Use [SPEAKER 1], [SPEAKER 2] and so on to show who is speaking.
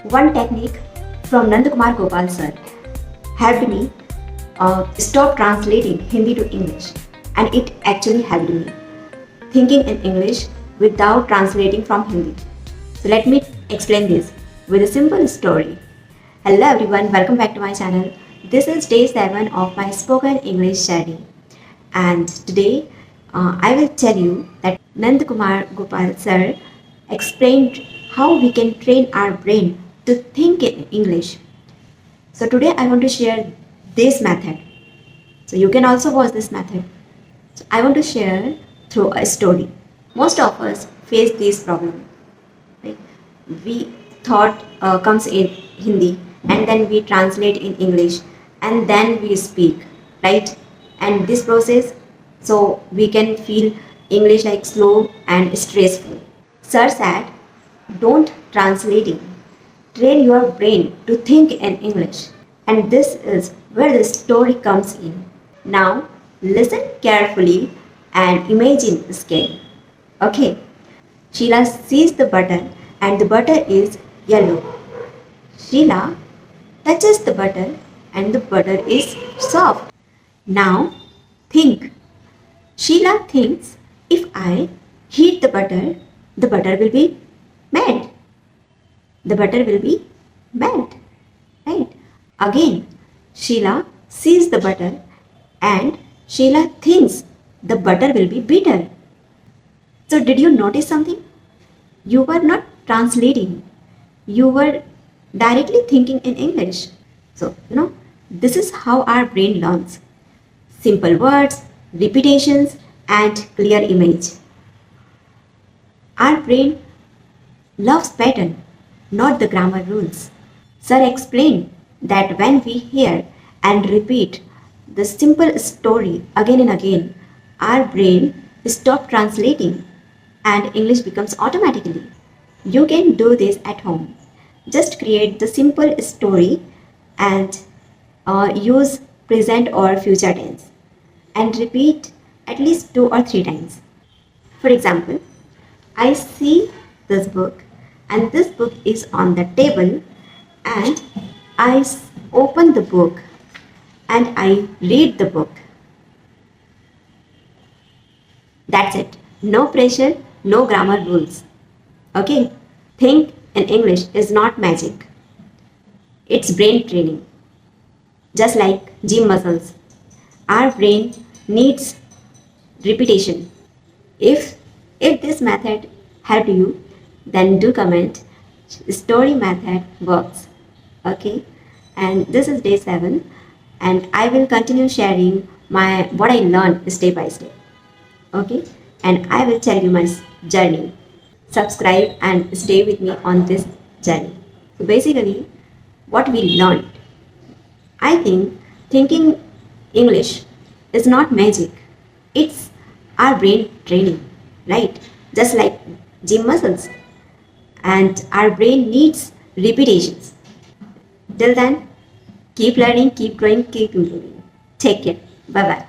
[SPEAKER 1] One technique from Nandakumar Gopal sir helped me stop translating Hindi to English, and it actually helped me thinking in English without translating from Hindi. So let me explain this with a simple story. Hello everyone, welcome back to my channel. This is day 7 of my spoken English journey, and today I will tell you that Nandakumar Gopal sir explained how we can train our brain to think in English. So today I want to share this method. So you can also watch this method. So I want to share through a story. Most of us face this problem. Right? We thought comes in Hindi and then we translate in English and then we speak, right? And this process, so we can feel English like slow and stressful. Sir said, don't translating. Train your brain to think in English. And this is where the story comes in. Now, listen carefully and imagine the scale. Okay, Sheila sees the butter and the butter is yellow. Sheila touches the butter and the butter is soft. Now, think. Sheila thinks if I heat the butter will be melt. The butter will be melt, right? Again, Sheila sees the butter and Sheila thinks the butter will be bitter. So did you notice something? You were not translating. You were directly thinking in English. So, this is how our brain learns. Simple words, repetitions, and clear image. Our brain loves pattern, not the grammar rules. Sir explained that when we hear and repeat the simple story again and again, our brain stops translating and English becomes automatically. You can do this at home. Just create the simple story and use present or future tense and repeat at least 2 or 3 times. For example, I see this book and this book is on the table and I open the book and I read the book. That's it. No pressure, no grammar rules. Okay? Think in English is not magic. It's brain training. Just like gym muscles. Our brain needs repetition. If this method helped you, then do comment. Story method works. Okay, and this is day 7 and I will continue sharing what I learned step by step. Okay, and I will tell you my journey. Subscribe and stay with me on this journey. So basically what we learned, I think thinking English is not magic. It's our brain training, right? Just like gym muscles. And our brain needs repetitions. Till then, keep learning, keep growing, keep improving. Take care. Bye bye.